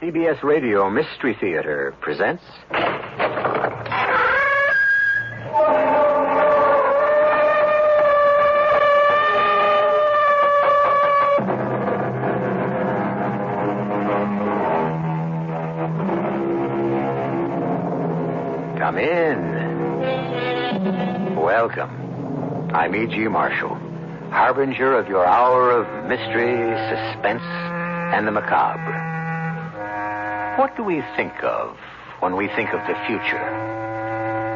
CBS Radio Mystery Theater presents... Come in. Welcome. I'm E.G. Marshall, harbinger of your hour of mystery, suspense, and the macabre. What do we think of when we think of the future?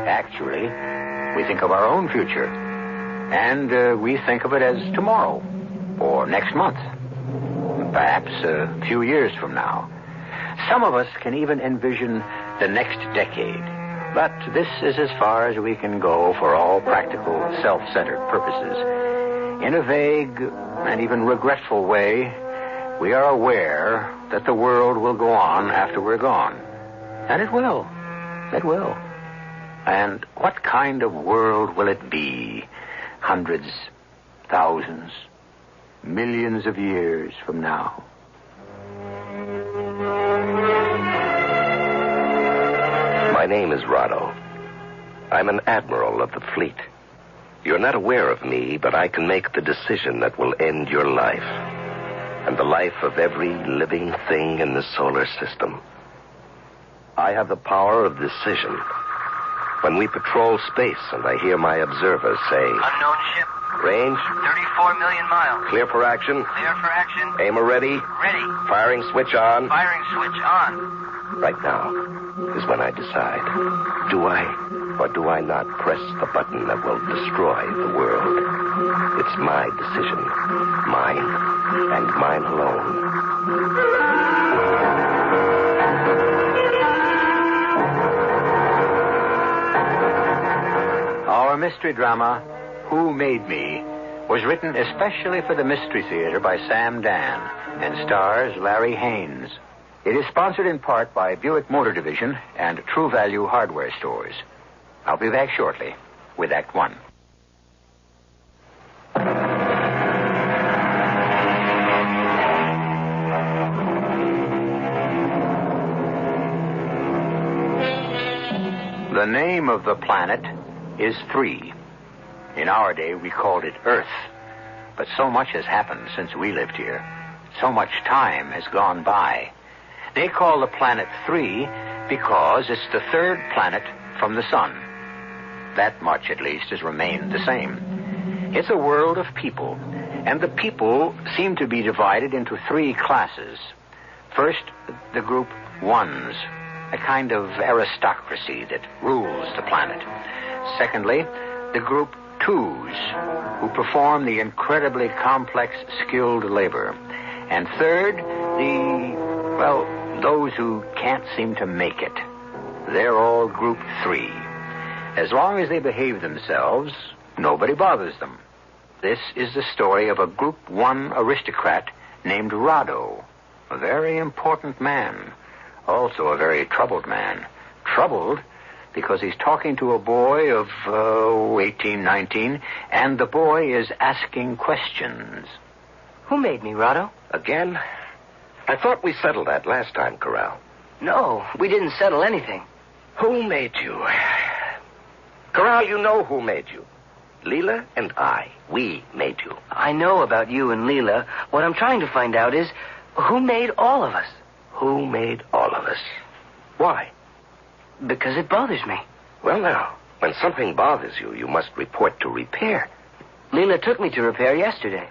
Actually, we think of our own future. And we think of it as tomorrow, or next month, perhaps a few years from now. Some of us can even envision the next decade. But this is as far as we can go for all practical, self-centered purposes. In a vague and even regretful way, we are aware that the world will go on after we're gone. And it will. It will. And what kind of world will it be? Hundreds, thousands, millions of years from now? My name is Rado. I'm an admiral of the fleet. You're not aware of me, but I can make the decision that will end your life and the life of every living thing in the solar system. I have the power of decision. When we patrol space and I hear my observers say... Unknown ship. Range? 34 million miles. Clear for action? Clear for action. Aimer ready? Ready. Firing switch on? Firing switch on. Right now is when I decide. Do I or do I not press the button that will destroy the world? It's my decision. Mine and mine alone. Our mystery drama, Who Made Me, was written especially for the Mystery Theater by Sam Dann and stars Larry Haines. It is sponsored in part by Buick Motor Division and True Value Hardware Stores. I'll be back shortly with Act One. The name of the planet is 3. In our day, we called it Earth. But so much has happened since we lived here. So much time has gone by. They call the planet 3 because it's the third planet from the sun. That much, at least, has remained the same. It's a world of people, and the people seem to be divided into 3 classes. First, the group ones, a kind of aristocracy that rules the planet. Secondly, the group twos, who perform the incredibly complex, skilled labor. And third, those who can't seem to make it. They're all group 3. As long as they behave themselves, nobody bothers them. This is the story of a group 1 aristocrat named Rado, a very important man, also a very troubled man. Troubled because he's talking to a boy of 18, 19, and the boy is asking questions. Who made me, Rado? Again? I thought we settled that last time, Corral. No, we didn't settle anything. Who made you? Corral, you know who made you. Leela and I. We made you. I know about you and Leela. What I'm trying to find out is who made all of us? Who made all of us? Why? Because it bothers me. Well, now, when something bothers you, you must report to repair. Leela took me to repair yesterday.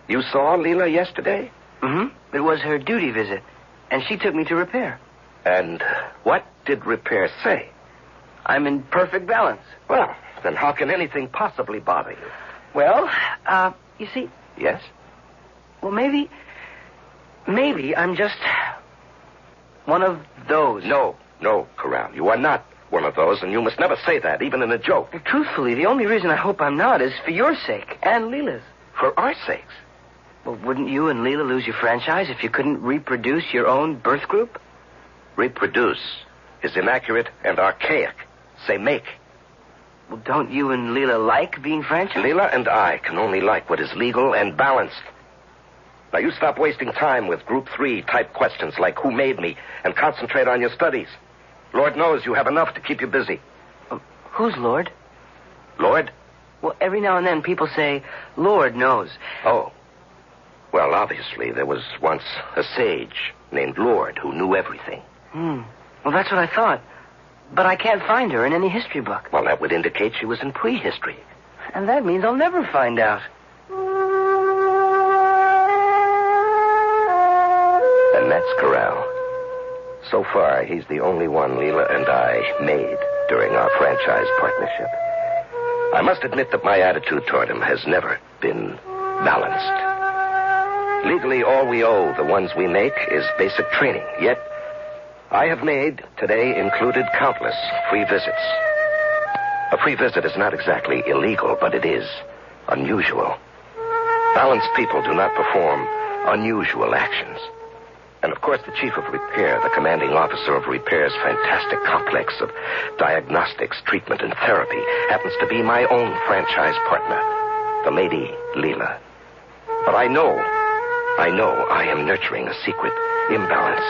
You saw Leela yesterday? Mm-hmm. It was her duty visit, and she took me to repair. And what did repair say? I'm in perfect balance. Well, then how can anything possibly bother you? Well, you see... Yes? Well, maybe I'm just one of those. No, Corral. You are not one of those, and you must never say that, even in a joke. Well, truthfully, the only reason I hope I'm not is for your sake and Leela's. For our sakes? Well, wouldn't you and Leela lose your franchise if you couldn't reproduce your own birth group? Reproduce is inaccurate and archaic. Say make. Well, don't you and Leela like being franchised? Leela and I can only like what is legal and balanced. Now, you stop wasting time with Group 3 type questions like who made me and concentrate on your studies. Lord knows you have enough to keep you busy. Who's Lord? Lord? Well, every now and then people say, Lord knows. Oh. Well, obviously, there was once a sage named Lord who knew everything. Well, that's what I thought. But I can't find her in any history book. Well, that would indicate she was in prehistory. And that means I'll never find out. And that's Corral. So far, he's the only one Leela and I made during our franchise partnership. I must admit that my attitude toward him has never been balanced. Legally, all we owe the ones we make is basic training. Yet, I have made, today included, countless free visits. A free visit is not exactly illegal, but it is unusual. Balanced people do not perform unusual actions. And, of course, the chief of repair, the commanding officer of repair's fantastic complex of diagnostics, treatment, and therapy, happens to be my own franchise partner, the Lady Leela. But I know I am nurturing a secret imbalance.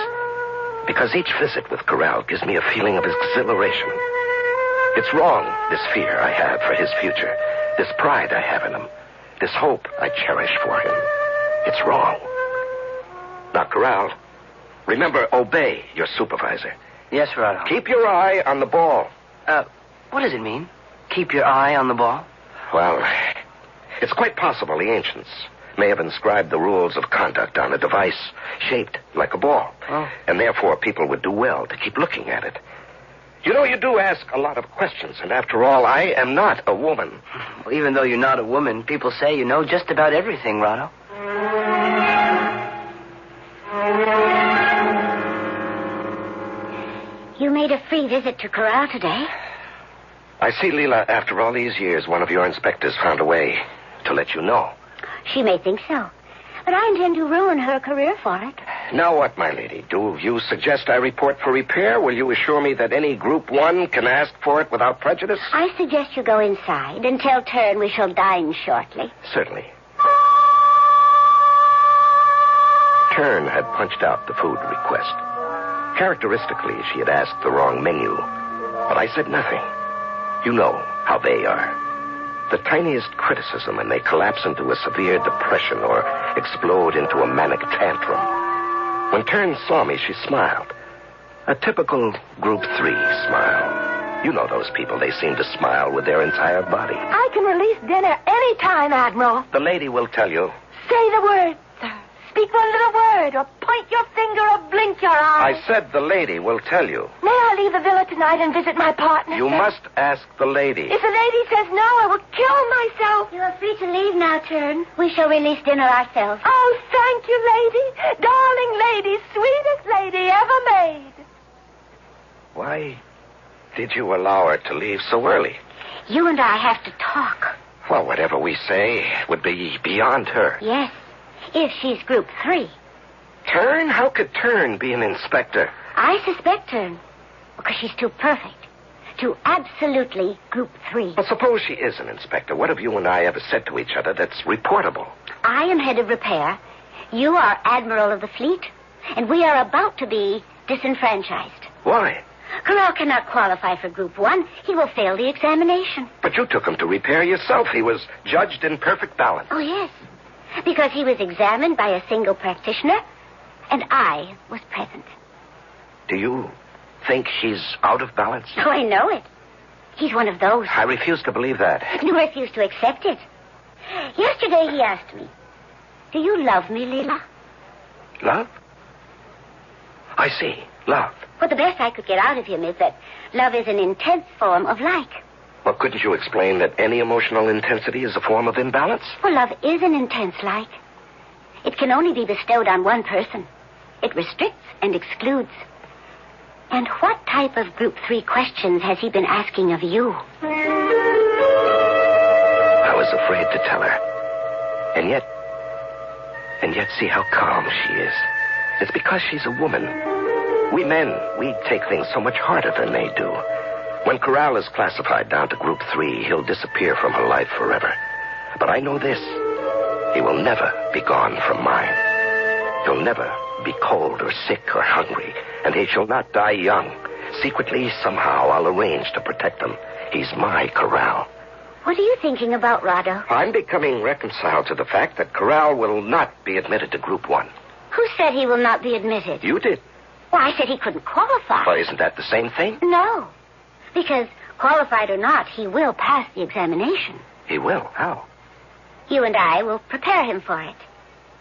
Because each visit with Corral gives me a feeling of exhilaration. It's wrong, this fear I have for his future, this pride I have in him, this hope I cherish for him. It's wrong. Now, Corral, remember, obey your supervisor. Yes, Rado. Keep your eye on the ball. What does it mean? Keep your eye on the ball? Well, it's quite possible the ancients may have inscribed the rules of conduct on a device shaped like a ball. Oh. And therefore people would do well to keep looking at it. You know, you do ask a lot of questions, and after all, I am not a woman. Well, even though you're not a woman, people say you know just about everything, Rado. You made a free visit to Corral today. I see, Leela, after all these years, one of your inspectors found a way to let you know. She may think so, but I intend to ruin her career for it. Now what, my lady? Do you suggest I report for repair? Will you assure me that any Group 1 can ask for it without prejudice? I suggest you go inside and tell Turn we shall dine shortly. Certainly. Turn had punched out the food request. Characteristically, she had asked the wrong menu, but I said nothing. You know how they are. The tiniest criticism and they collapse into a severe depression or explode into a manic tantrum. When Turn saw me, she smiled. A typical Group 3 smile. You know those people. They seem to smile with their entire body. I can release dinner any time, Admiral. The lady will tell you. Say the word, sir. Speak one little word, or point your finger, or blink your eye. I said the lady will tell you. May I leave the villa tonight and visit my partner, You sir? must ask the lady. If the lady says no, I will kill myself. You are free to leave now, Turn. We shall release dinner ourselves. Oh, thank you, lady. Darling lady, sweetest lady ever made. Why did you allow her to leave so early? You and I have to talk. Well, whatever we say would be beyond her. Yes, if she's Group 3. Turn? How could Turn be an inspector? I suspect Turn because she's too perfect. Too absolutely Group 3. Well, suppose she is an inspector. What have you and I ever said to each other that's reportable? I am head of repair. You are Admiral of the fleet. And we are about to be disenfranchised. Why? Corral cannot qualify for Group 1. He will fail the examination. But you took him to repair yourself. He was judged in perfect balance. Oh, yes. Because he was examined by a single practitioner, and I was present. Do you think he's out of balance? Oh, I know it. He's one of those. I refuse to believe that. You refuse to accept it. Yesterday he asked me, do you love me, Leela? Love? I see. Love. Well, the best I could get out of him is that love is an intense form of like. Well, couldn't you explain that any emotional intensity is a form of imbalance? Well, love is an intense like. It can only be bestowed on one person. It restricts and excludes. And what type of Group 3 questions has he been asking of you? I was afraid to tell her. And yet see how calm she is. It's because she's a woman. We men, we take things so much harder than they do. When Corral is classified down to Group 3, he'll disappear from her life forever. But I know this. He will never be gone from mine. He'll never be cold or sick or hungry, and he shall not die young. Secretly, somehow, I'll arrange to protect him. He's my Corral. What are you thinking about, Rado? I'm becoming reconciled to the fact that Corral will not be admitted to Group 1. Who said he will not be admitted? You did. Well, I said he couldn't qualify. Well, isn't that the same thing? No. Because, qualified or not, he will pass the examination. He will. How? You and I will prepare him for it.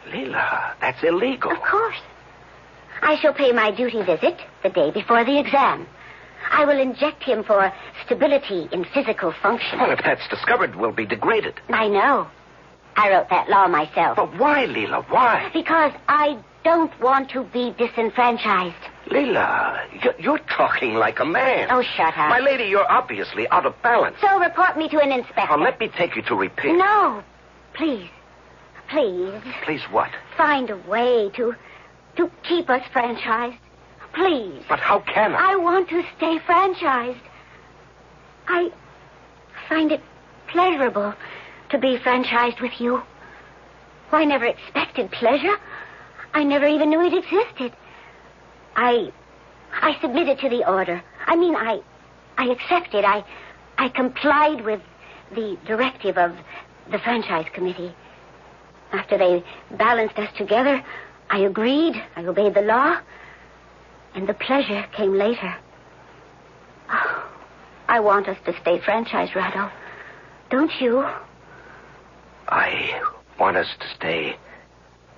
Leela, that's illegal. Of course. I shall pay my duty visit the day before the exam. I will inject him for stability in physical function. Well, if that's discovered, we'll be degraded. I know. I wrote that law myself. But why, Leela? Why? Because I don't want to be disenfranchised. Leela, you're talking like a man. Oh, shut up. My lady, you're obviously out of balance. So report me to an inspector. Now, let me take you to repair. No. Please. Please. Please what? Find a way to keep us franchised. Please. But how can I? I want to stay franchised. I find it pleasurable to be franchised with you. I never expected pleasure. I never even knew it existed. I submitted to the order. I accepted. I complied with the directive of the franchise committee. After they balanced us together, I agreed. I obeyed the law. And the pleasure came later. Oh, I want us to stay franchised, Rado. Don't you? I want us to stay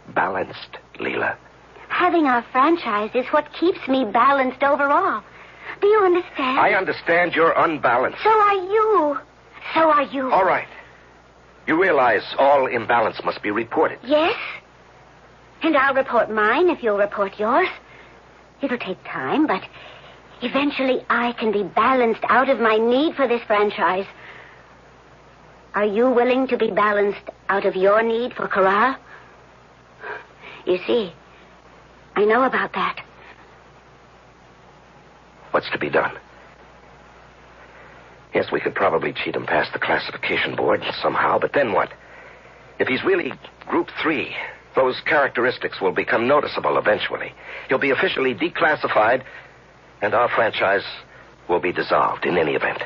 balanced, Leela. Having our franchise is what keeps me balanced overall. Do you understand? I understand you're unbalanced. So are you. So are you. All right. You realize all imbalance must be reported. Yes. And I'll report mine if you'll report yours. It'll take time, but eventually I can be balanced out of my need for this franchise. Are you willing to be balanced out of your need for Corral? You see, I know about that. What's to be done? Yes, we could probably cheat him past the classification board somehow, but then what? If he's really Group 3, those characteristics will become noticeable eventually. He'll be officially declassified, and our franchise will be dissolved in any event.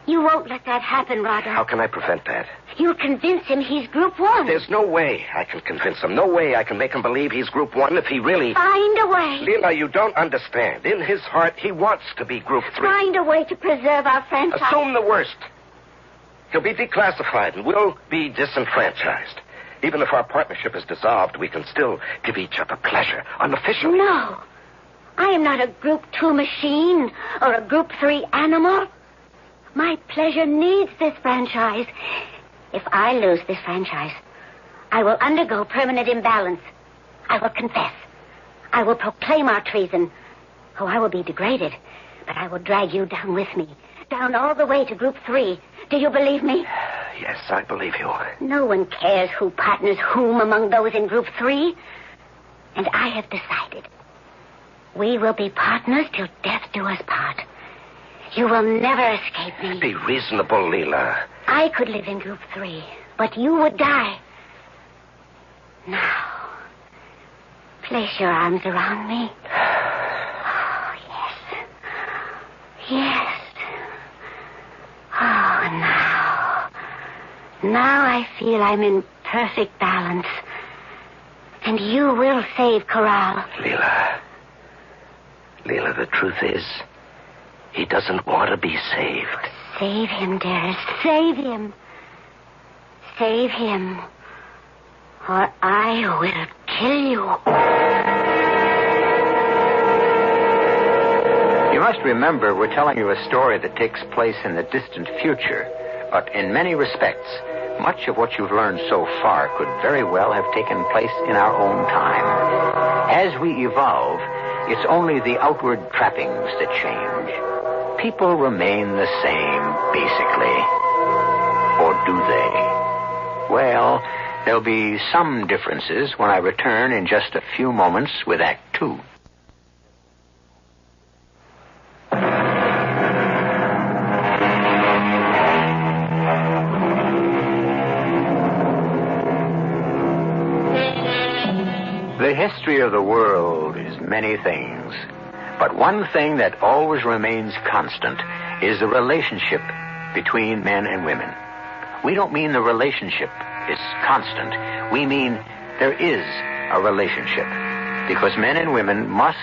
You won't let that happen, Roger. How can I prevent that? You'll convince him he's Group 1. There's no way I can convince him. No way I can make him believe he's Group 1 if he really... Find a way. Leela, you don't understand. In his heart, he wants to be Group 3. Find a way to preserve our franchise. Assume the worst. He'll be declassified, and we'll be disenfranchised. Even if our partnership is dissolved, we can still give each other pleasure, unofficially. No. I am not a Group 2 machine or a Group 3 animal. My pleasure needs this franchise. If I lose this franchise, I will undergo permanent imbalance. I will confess. I will proclaim our treason. Oh, I will be degraded, but I will drag you down with me. Down all the way to Group 3. Do you believe me? Yes, I believe you. No one cares who partners whom among those in Group 3. And I have decided. We will be partners till death do us part. You will never escape me. Be reasonable, Leela. I could live in Group 3, but you would die. Now, place your arms around me. Oh, yes. Yes. Oh, now. Now I feel I'm in perfect balance. And you will save Corral. Leela, the truth is, he doesn't want to be saved. Save him, dearest. Save him. Save him. Or I will kill you. You must remember we're telling you a story that takes place in the distant future. But in many respects, much of what you've learned so far could very well have taken place in our own time. As we evolve, it's only the outward trappings that change. People remain the same, basically. Or do they? Well, there'll be some differences when I return in just a few moments with Act 2. The mystery of the world is many things. But one thing that always remains constant is the relationship between men and women. We don't mean the relationship is constant. We mean there is a relationship. Because men and women must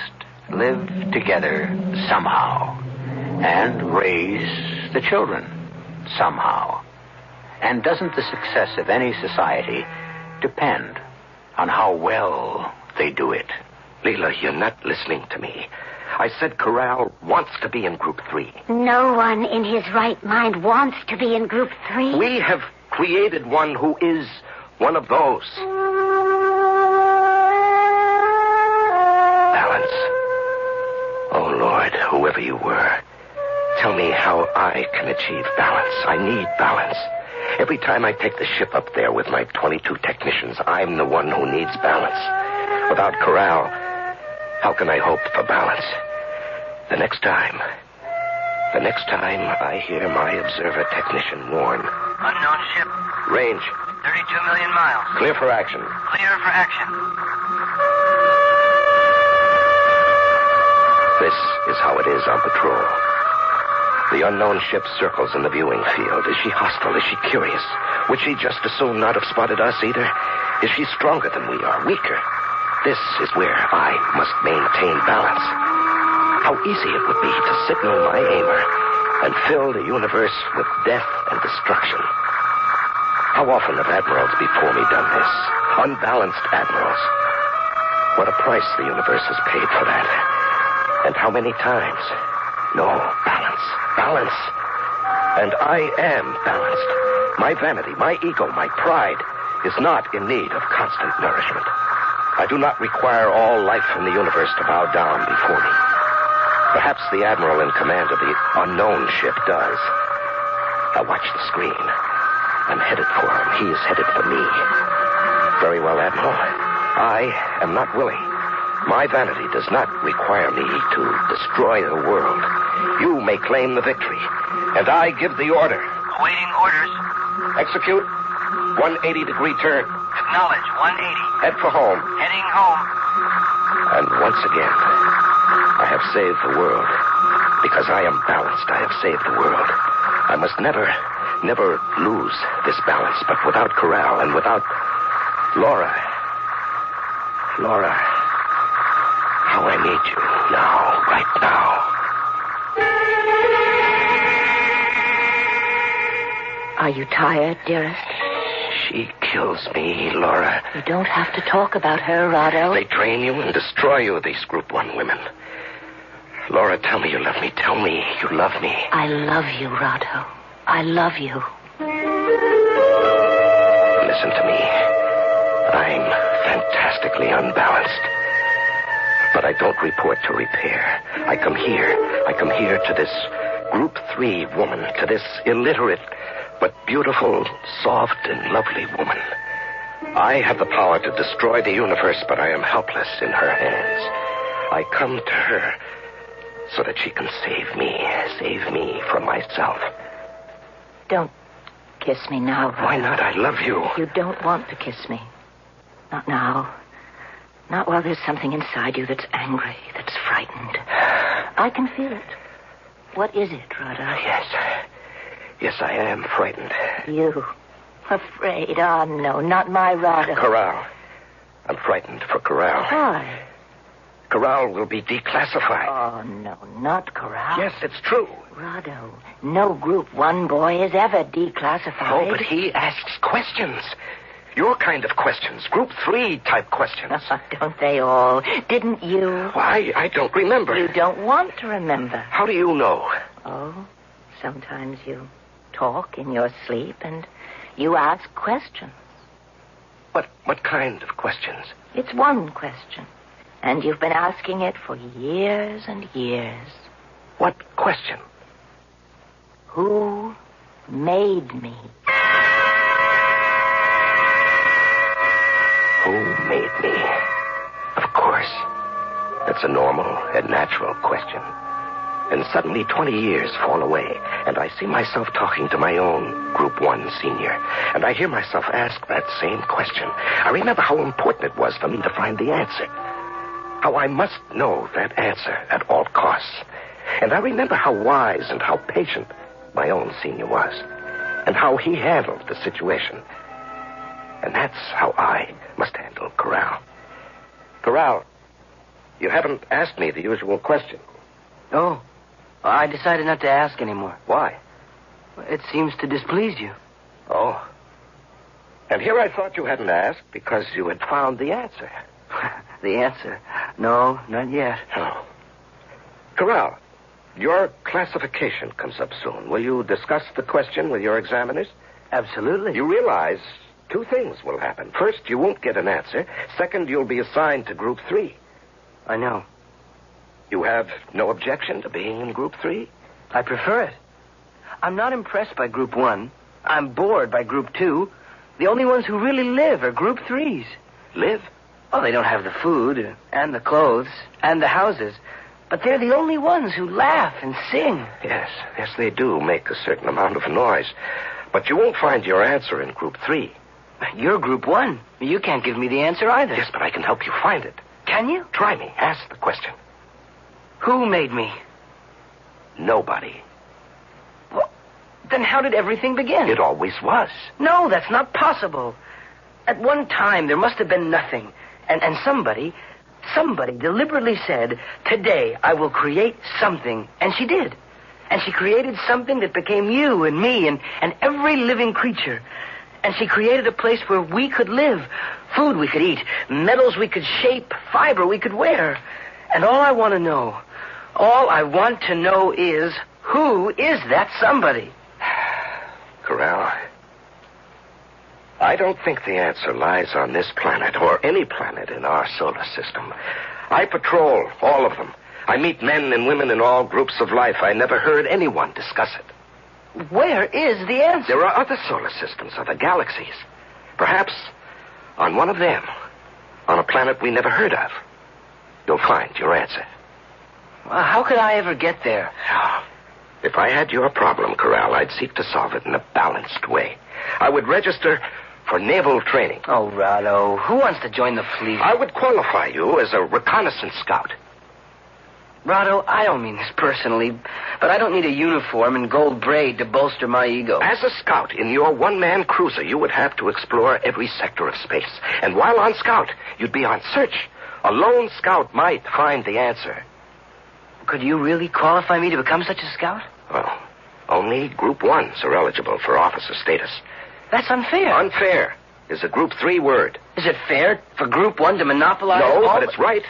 live together somehow and raise the children somehow. And doesn't the success of any society depend on how well they do it? Leela, you're not listening to me. I said Corral wants to be in Group 3. No one in his right mind wants to be in Group 3. We have created one who is one of those. Balance. Oh, Lord, whoever you were, tell me how I can achieve balance. I need balance. Every time I take the ship up there with my 22 technicians, I'm the one who needs balance. Without Corral, how can I hope for balance? The next time I hear my observer technician warn. Unknown ship. Range. 32 million miles. Clear for action. Clear for action. This is how it is on patrol. The unknown ship circles in the viewing field. Is she hostile? Is she curious? Would she just as soon not have spotted us either? Is she stronger than we are? Weaker? This is where I must maintain balance. How easy it would be to signal my aimer and fill the universe with death and destruction. How often have admirals before me done this? Unbalanced admirals. What a price the universe has paid for that. And how many times? No, balance. Balance. And I am balanced. My vanity, my ego, my pride is not in need of constant nourishment. I do not require all life in the universe to bow down before me. Perhaps the admiral in command of the unknown ship does. Now watch the screen. I'm headed for him. He is headed for me. Very well, Admiral. I am not willing. My vanity does not require me to destroy the world. You may claim the victory, and I give the order. Awaiting orders. Execute 180-degree turn. Acknowledge 180. Head for home. Heading home. And once again, I have saved the world. Because I am balanced, I have saved the world. I must never lose this balance. But without Corral and without Laura, how I need you now, right now. Are you tired, dearest? She kills me, Laura. You don't have to talk about her, Rado. They train you and destroy you, these Group 1 women. Laura, tell me you love me. Tell me you love me. I love you, Rado. I love you. Listen to me. I'm fantastically unbalanced. But I don't report to repair. I come here to this Group 3 woman, to this illiterate but beautiful, soft, and lovely woman. I have the power to destroy the universe, but I am helpless in her hands. I come to her so that she can save me from myself. Don't kiss me now, Rado. Why not? I love you. You don't want to kiss me. Not now. Not while there's something inside you that's angry, that's frightened. I can feel it. What is it, Rado? Yes, I am frightened. You. Afraid? Oh, no, not my Rado. Corral. I'm frightened for Corral. Why? Corral will be declassified. Oh, no, not Corral. Yes, it's true. Rado, no Group 1 boy is ever declassified. Oh, but he asks questions. Your kind of questions. Group 3 type questions. Don't they all? Didn't you? Well, I don't remember. You don't want to remember. How do you know? Oh, sometimes you talk in your sleep and you ask questions. What kind of questions? It's one question. And you've been asking it for years and years. What question? Who made me? Who made me? Of course. That's a normal and natural question. And suddenly 20 years fall away, and I see myself talking to my own Group 1 senior. And I hear myself ask that same question. I remember how important it was for me to find the answer. How I must know that answer at all costs. And I remember how wise and how patient my own senior was. And how he handled the situation. And that's how I must handle Corral. Corral, you haven't asked me the usual question. Oh, I decided not to ask anymore. Why? It seems to displease you. Oh. And here I thought you hadn't asked because you had found the answer. The answer? No, not yet. Oh. Corral, your classification comes up soon. Will you discuss the question with your examiners? Absolutely. You realize 2 things will happen. First, you won't get an answer. Second, you'll be assigned to Group 3. I know. You have no objection to being in Group 3? I prefer it. I'm not impressed by Group 1. I'm bored by Group 2. The only ones who really live are Group 3s. Live? Oh, they don't have the food, and the clothes, and the houses. But they're the only ones who laugh and sing. Yes, they do make a certain amount of noise. But you won't find your answer in Group 3. You're Group 1. You can't give me the answer either. Yes, but I can help you find it. Can you? Try me. Ask the question. Who made me? Nobody. Well, then how did everything begin? It always was. No, that's not possible. At one time, there must have been nothing. And somebody deliberately said, today I will create something. And she did. And she created something that became you and me and every living creature. And she created a place where we could live. Food we could eat. Metals we could shape. Fiber we could wear. And all I want to know is, who is that somebody? Corral, I don't think the answer lies on this planet or any planet in our solar system. I patrol all of them. I meet men and women in all groups of life. I never heard anyone discuss it. Where is the answer? There are other solar systems, other galaxies. Perhaps on one of them, on a planet we never heard of, you'll find your answer. How could I ever get there? If I had your problem, Corral, I'd seek to solve it in a balanced way. I would register for naval training. Oh, Rado, who wants to join the fleet? I would qualify you as a reconnaissance scout. Rado, I don't mean this personally, but I don't need a uniform and gold braid to bolster my ego. As a scout in your one-man cruiser, you would have to explore every sector of space. And while on scout, you'd be on search. A lone scout might find the answer. Could you really qualify me to become such a scout? Well, only Group 1s are eligible for officer status. That's unfair. Unfair is a Group 3 word. Is it fair for Group 1 to monopolize No, all... but it's right.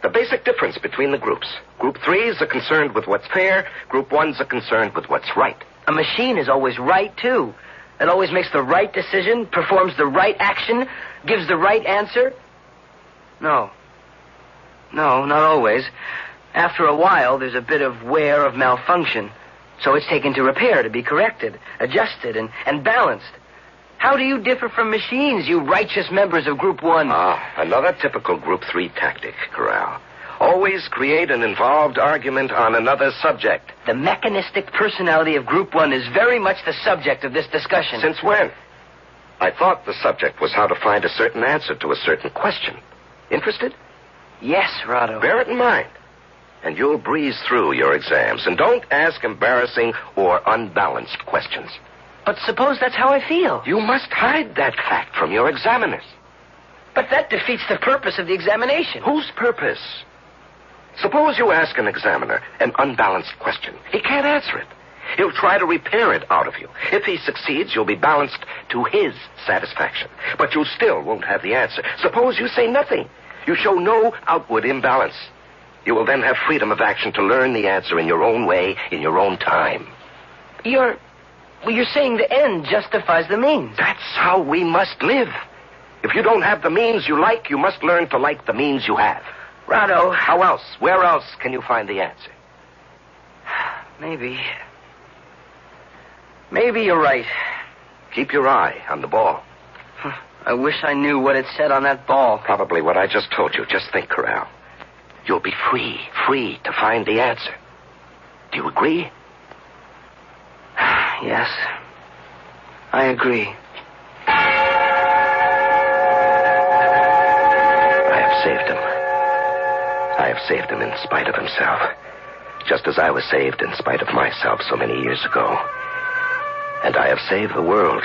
The basic difference between the groups. Group 3s are concerned with what's fair. Group 1s are concerned with what's right. A machine is always right, too. It always makes the right decision, performs the right action, gives the right answer. No, not always. After a while, there's a bit of wear of malfunction. So it's taken to repair, to be corrected, adjusted, and balanced. How do you differ from machines, you righteous members of Group 1? Another typical Group 3 tactic, Corral. Always create an involved argument on another subject. The mechanistic personality of Group 1 is very much the subject of this discussion. Since when? I thought the subject was how to find a certain answer to a certain question. Interested? Yes, Rado. Bear it in mind. And you'll breeze through your exams. And don't ask embarrassing or unbalanced questions. But suppose that's how I feel. You must hide that fact from your examiners. But that defeats the purpose of the examination. Whose purpose? Suppose you ask an examiner an unbalanced question. He can't answer it. He'll try to repair it out of you. If he succeeds, you'll be balanced to his satisfaction. But you still won't have the answer. Suppose you say nothing. You show no outward imbalance. You will then have freedom of action to learn the answer in your own way, in your own time. You're saying the end justifies the means. That's how we must live. If you don't have the means you like, you must learn to like the means you have. Rado. How else? Where else can you find the answer? Maybe you're right. Keep your eye on the ball. I wish I knew what it said on that ball. Probably what I just told you. Just think, Corral. You'll be free to find the answer. Do you agree? Yes. I agree. I have saved him. I have saved him in spite of himself. Just as I was saved in spite of myself so many years ago. And I have saved the world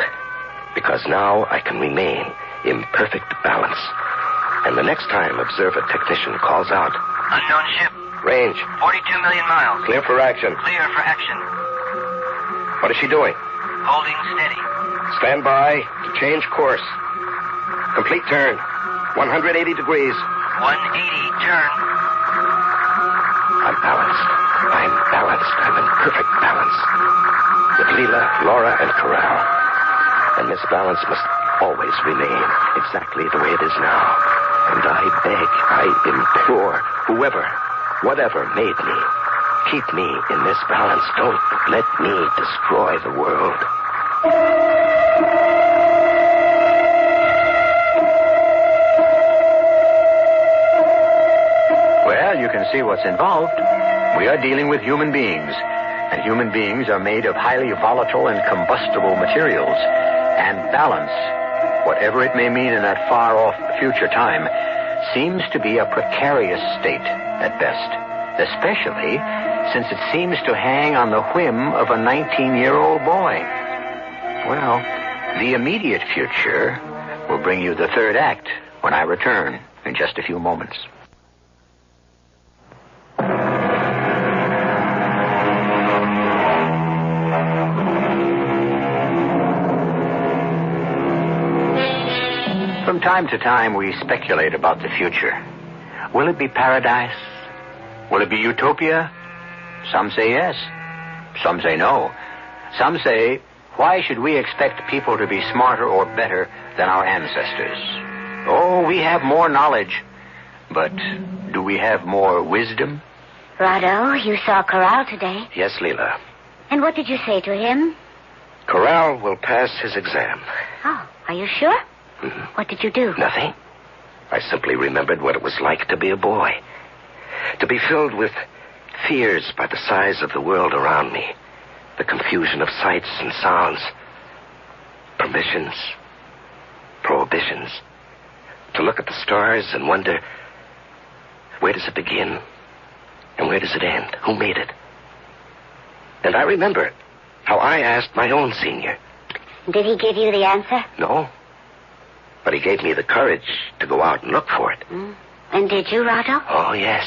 because now I can remain in perfect balance. And the next time observer technician calls out, Unknown ship. range, 42 million miles. clear for action. Clear for action. What is she doing? Holding steady. Stand by to change course. Complete turn. 180 degrees. 180, turn. I'm balanced. I'm in perfect balance. With Leela, Laura, and Corral. And this balance must always remain exactly the way it is now. And I beg, I implore, whoever, whatever made me, keep me in this balance. Don't let me destroy the world. Well, you can see what's involved. We are dealing with human beings, and human beings are made of highly volatile and combustible materials. And balance, whatever it may mean in that far-off future time, seems to be a precarious state at best, especially since it seems to hang on the whim of a 19-year-old boy. Well, the immediate future will bring you the third act when I return in just a few moments. From time to time, we speculate about the future. Will it be paradise? Will it be utopia? Some say yes. Some say no. Some say, why should we expect people to be smarter or better than our ancestors? Oh, we have more knowledge. But do we have more wisdom? Rado, you saw Corral today. Yes, Leela. And what did you say to him? Corral will pass his exam. Oh, are you sure? Mm-hmm. What did you do? Nothing. I simply remembered what it was like to be a boy. To be filled with fears by the size of the world around me. The confusion of sights and sounds. Permissions. Prohibitions. To look at the stars and wonder, where does it begin? And where does it end? Who made it? And I remember how I asked my own senior. Did he give you the answer? No. But he gave me the courage to go out and look for it. Mm. And did you, Rado? Oh, yes.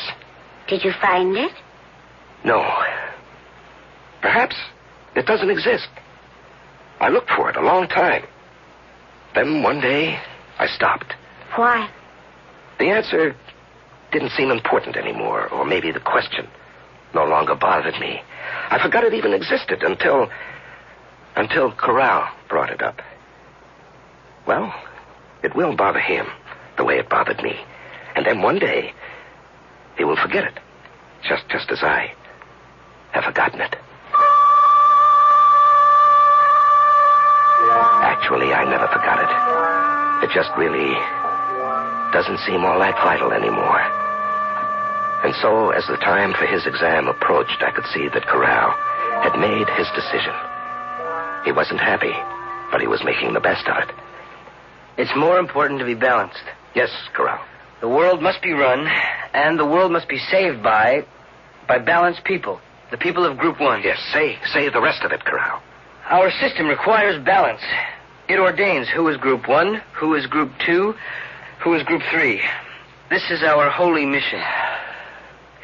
Did you find it? No. Perhaps it doesn't exist. I looked for it a long time. Then one day, I stopped. Why? The answer didn't seem important anymore, or maybe the question no longer bothered me. I forgot it even existed until Corral brought it up. Well, it will bother him the way it bothered me. And then one day, he will forget it, just as I have forgotten it. Actually, I never forgot it. It just really doesn't seem all that vital anymore. And so, as the time for his exam approached, I could see that Corral had made his decision. He wasn't happy, but he was making the best of it. It's more important to be balanced. Yes, Corral. The world must be run, and the world must be saved by balanced people. The people of Group 1. Yes, say the rest of it, Corral. Our system requires balance. It ordains who is Group 1, who is Group 2, who is Group 3. This is our holy mission.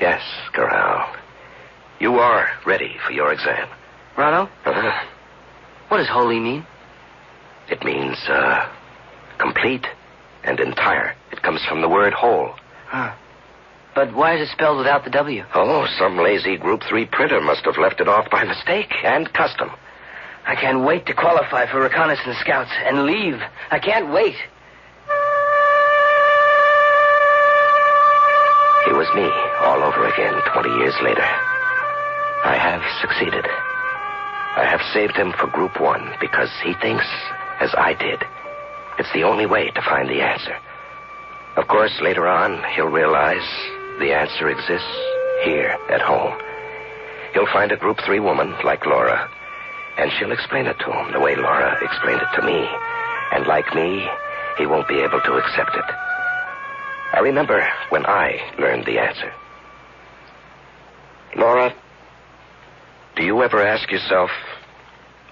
Yes, Corral. You are ready for your exam. Rado? Uh-huh. What does holy mean? It means, complete and entire. It comes from the word whole. Huh. But why is it spelled without the W? Oh, some lazy Group 3 printer must have left it off by mistake and custom. I can't wait to qualify for reconnaissance scouts and leave. I can't wait. It was me all over again 20 years later. I have succeeded. I have saved him for Group 1 because he thinks, as I did, it's the only way to find the answer. Of course, later on, he'll realize the answer exists here at home. He'll find a Group 3 woman like Laura, and she'll explain it to him the way Laura explained it to me. And like me, he won't be able to accept it. I remember when I learned the answer. Laura, do you ever ask yourself,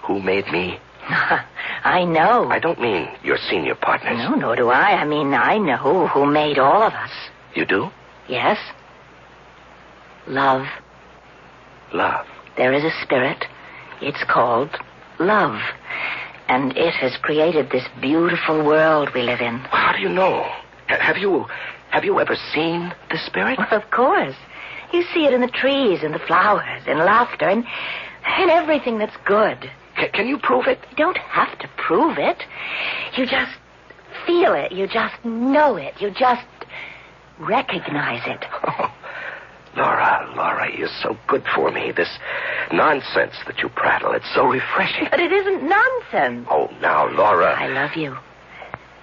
who made me? I know. I don't mean your senior partners. No, nor do I. I mean, I know who made all of us. You do? Yes. Love. Love. There is a spirit. It's called love. And it has created this beautiful world we live in. How do you know? Have you ever seen the spirit? Well, of course. You see it in the trees and the flowers and laughter and everything that's good. Can you prove it? You don't have to prove it. You just feel it. You just know it. You just recognize it. Oh, Laura, you're so good for me. This nonsense that you prattle, it's so refreshing. But it isn't nonsense. Oh, now, Laura. I love you.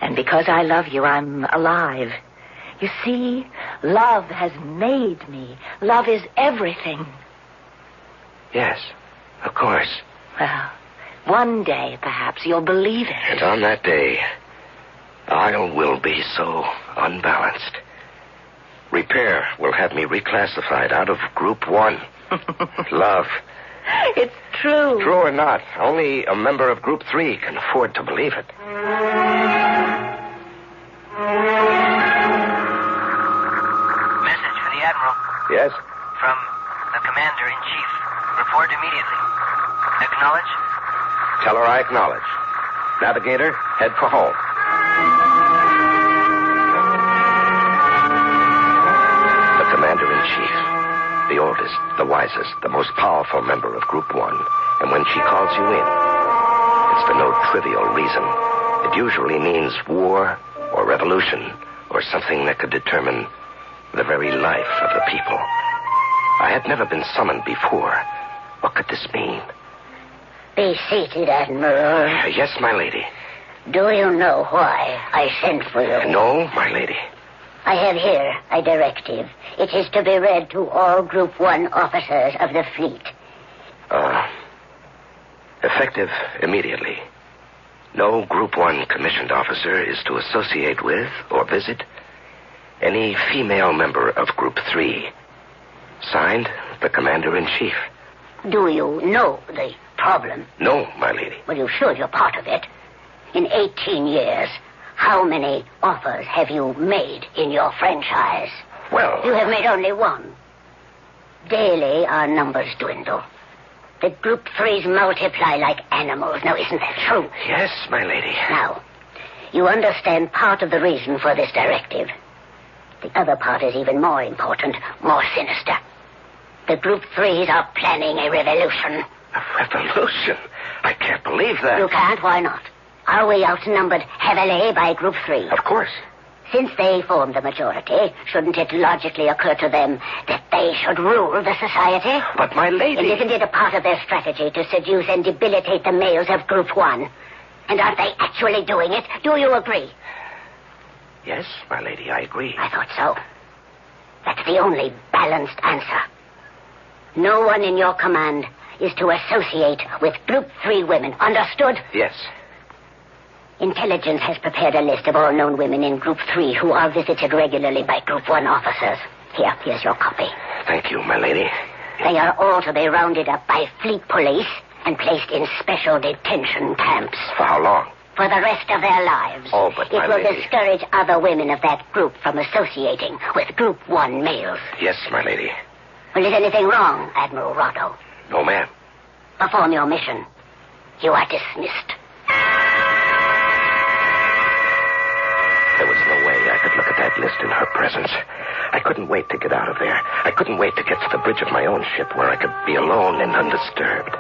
And because I love you, I'm alive. You see, love has made me. Love is everything. Yes, of course. Well, one day, perhaps, you'll believe it. And on that day, I will be so unbalanced. Repair will have me reclassified out of Group 1. Love. It's true. True or not, only a member of Group 3 can afford to believe it. Message for the Admiral. Yes? From the Commander-in-Chief. Report immediately. Acknowledge? Tell her I acknowledge. Navigator, head for home. The Commander-in-Chief. The oldest, the wisest, the most powerful member of Group 1. And when she calls you in, it's for no trivial reason. It usually means war or revolution or something that could determine the very life of the people. I had never been summoned before. What could this mean? Be seated, Admiral. Yes, my lady. Do you know why I sent for you? No, my lady. I have here a directive. It is to be read to all Group 1 officers of the fleet. Effective immediately. No Group 1 commissioned officer is to associate with or visit any female member of Group 3. Signed, the Commander-in-Chief. Do you know the problem? No, my lady. Well, you should. You're part of it. In 18 years, how many offers have you made in your franchise? Well... You have made only one. Daily, our numbers dwindle. The Group 3s multiply like animals. Now, isn't that true? Yes, my lady. Now, you understand part of the reason for this directive. The other part is even more important, more sinister. The Group 3s are planning a revolution. A revolution? I can't believe that. You can't? Why not? Are we outnumbered heavily by Group 3? Of course. Since they form the majority, shouldn't it logically occur to them that they should rule the society? But, my lady... And isn't it a part of their strategy to seduce and debilitate the males of Group 1? And aren't they actually doing it? Do you agree? Yes, my lady, I agree. I thought so. That's the only balanced answer. No one in your command is to associate with Group 3 women. Understood? Yes. Intelligence has prepared a list of all known women in Group 3 who are visited regularly by Group 1 officers. Here's your copy. Thank you, my lady. They are all to be rounded up by fleet police and placed in special detention camps. For how long? For the rest of their lives. Oh, but my It will lady... discourage other women of that group from associating with Group 1 males. Yes, my lady. Well, is anything wrong, Admiral Rotto? No, ma'am. Perform your mission. You are dismissed. There was no way I could look at that list in her presence. I couldn't wait to get out of there. I couldn't wait to get to the bridge of my own ship where I could be alone and undisturbed.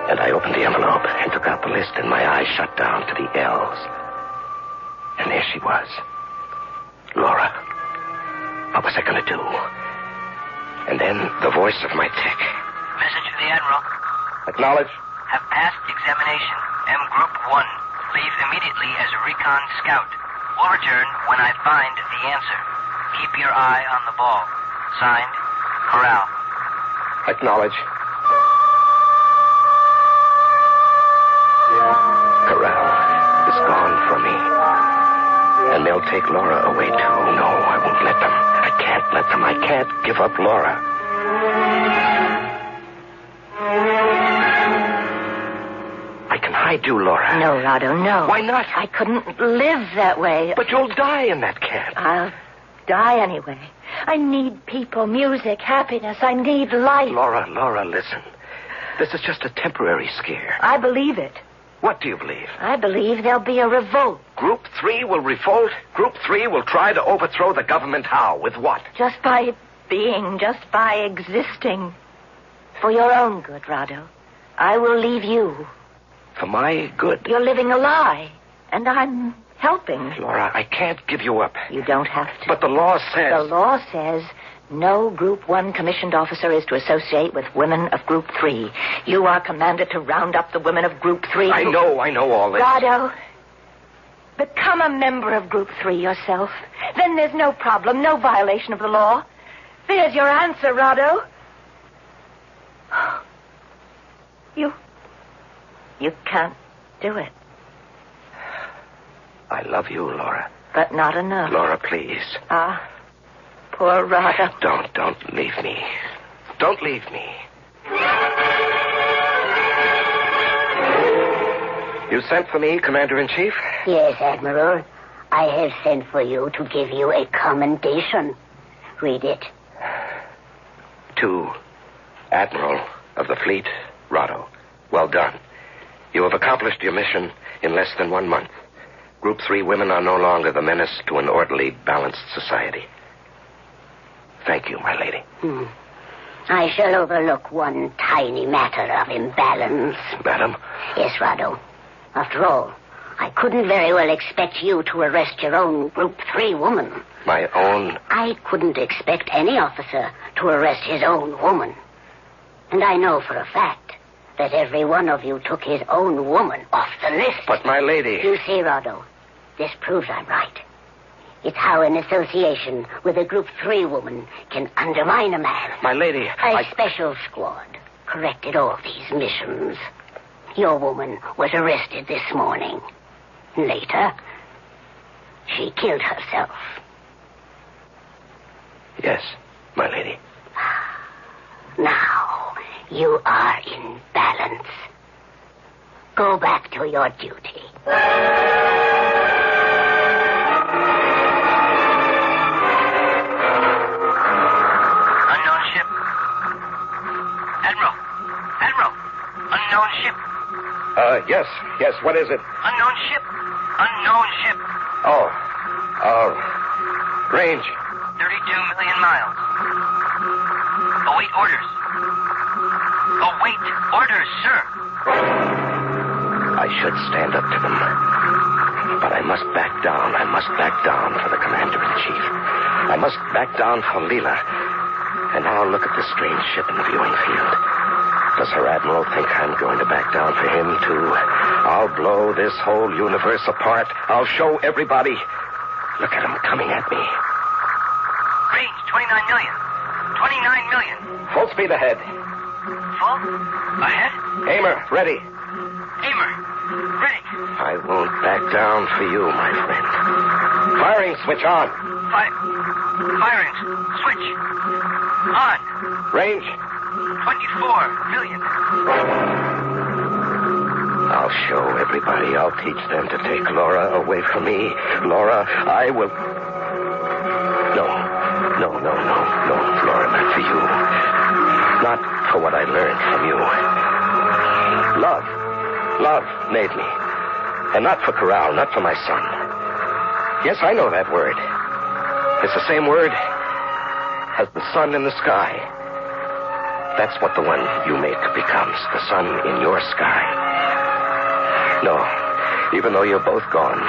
And I opened the envelope and took out the list, and my eyes shut down to the L's. And there she was. Laura. What was I going to do? And then the voice of my tech. Message to the Admiral. Acknowledge. Have passed examination. M Group 1. Leave immediately as a recon scout. Will return when I find the answer. Keep your eye on the ball. Signed, Corral. Acknowledge. Corral is gone from me. And they'll take Laura away, too. No, I won't let them. I can't let them. I can't give up Laura. I can hide you, Laura. No, Rado, no. Why not? I couldn't live that way. But you'll die in that camp. I'll die anyway. I need people, music, happiness. I need life. Laura, listen. This is just a temporary scare. I believe it. What do you believe? I believe there'll be a revolt. Group 3 will revolt? Group 3 will try to overthrow the government. How? With what? Just by being, just by existing. For your own good, Rado. I will leave you. For my good? You're living a lie, and I'm helping. Laura, I can't give you up. You don't have to. But the law says... The law says no Group 1 commissioned officer is to associate with women of Group 3. You are commanded to round up the women of Group 3. I know all this. Rado, become a member of Group 3 yourself. Then there's no problem, no violation of the law. There's your answer, Rado. You can't do it. I love you, Laura. But not enough. Laura, please. Poor Rado. Don't leave me. Don't leave me. You sent for me, Commander-in-Chief? Yes, Admiral. I have sent for you to give you a commendation. Read it. To Admiral of the Fleet, Rado. Well done. You have accomplished your mission in less than 1 month. Group 3 women are no longer the menace to an orderly, balanced society. Thank you, my lady. I shall overlook one tiny matter of imbalance. Madam? Yes, Rado. After all, I couldn't very well expect you to arrest your own Group 3 woman. My own? I couldn't expect any officer to arrest his own woman. And I know for a fact that every one of you took his own woman off the list. But, my lady... You see, Rado, this proves I'm right. It's how an association with a Group 3 woman can undermine a man. My lady, A special squad corrected all these missions. Your woman was arrested this morning. Later, she killed herself. Yes, my lady. Now, you are in balance. Go back to your duty. Unknown ship. Admiral. Unknown ship. Yes, what is it? Unknown ship. Range. 32 million miles. Await orders, sir. I should stand up to them. But I must back down. I must back down for the Commander-in-Chief. I must back down for Leela. And now look at this strange ship in the viewing field. Does Her Admiral think I'm going to back down for him, too? I'll blow this whole universe apart. I'll show everybody. Look at him coming at me. Range, 29 million. 29 million. Full speed ahead. Full? Ahead? Aimer, ready. Aimer, ready. I won't back down for you, my friend. Firing switch on. Firing switch on. Range. 24 million. I'll show everybody. I'll teach them to take Laura away from me. Laura, I will... No, Laura, not for you. Not for what I learned from you. Love made me. And not for Corral, not for my son. Yes, I know that word. It's the same word as the sun in the sky. That's what the one you make becomes, the sun in your sky. No, even though you're both gone,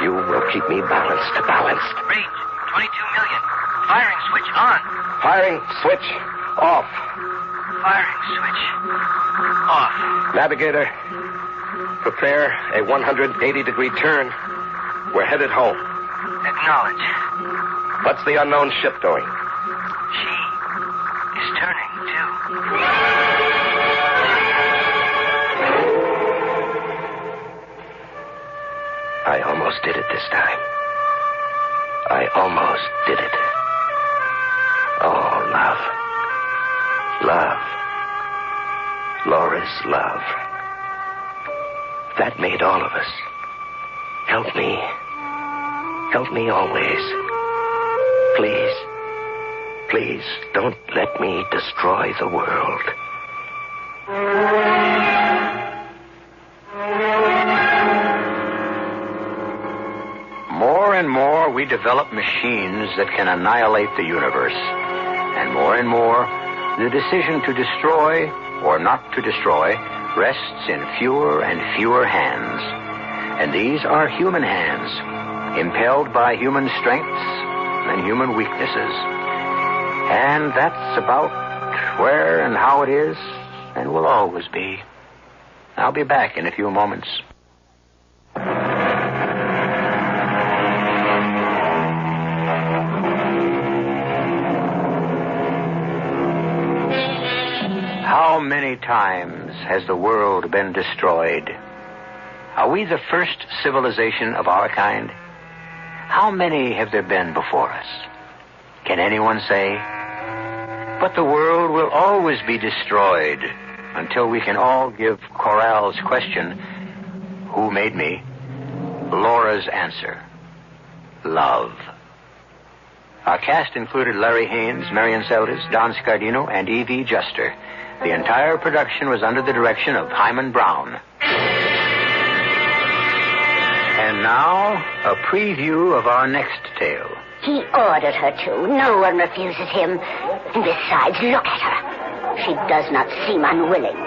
you will keep me balanced. Range, 22 million. Firing switch on. Firing switch off. Firing switch off. Navigator, prepare a 180-degree turn. We're headed home. Acknowledge. What's the unknown ship doing? She is turning, too. love. Love. Laura's love. That made all of us. Help me. Help me always. Please. Please, don't let me destroy the world. More and more, we develop machines that can annihilate the universe. And more, the decision to destroy or not to destroy rests in fewer and fewer hands. And these are human hands, impelled by human strengths and human weaknesses. And that's about where and how it is and will always be. I'll be back in a few moments. How many times has the world been destroyed? Are we the first civilization of our kind? How many have there been before us? Can anyone say? But the world will always be destroyed until we can all give Corral's question, who made me? Laura's answer, love. Our cast included Larry Haines, Marian, Seldes, Dann, Scardino, and Evie Juster. The entire production was under the direction of Hyman Brown. And now, a preview of our next tale. He ordered her to. No one refuses him. And besides, look at her. She does not seem unwilling.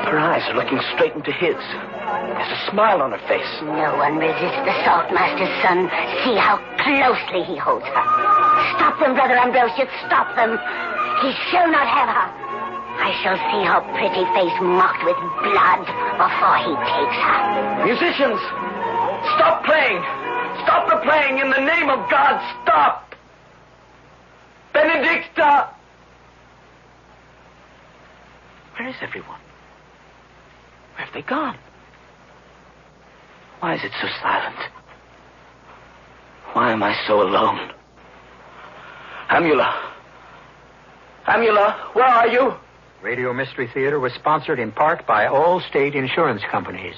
Her eyes are looking straight into his. There's a smile on her face. No one resists the Saltmaster's son. See how closely he holds her. Stop them, Brother Ambrosius. Stop them. He shall not have her. I shall see her pretty face marked with blood before he takes her. Musicians, stop playing. Stop the playing. In the name of God, stop. Benedicta. Where is everyone? Where have they gone? Why is it so silent? Why am I so alone? Amula. Amula, where are you? Radio Mystery Theater was sponsored in part by all state insurance companies.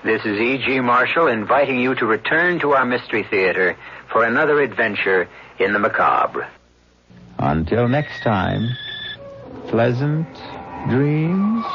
This is E.G. Marshall inviting you to return to our Mystery Theater for another adventure in the macabre. Until next time, pleasant dreams.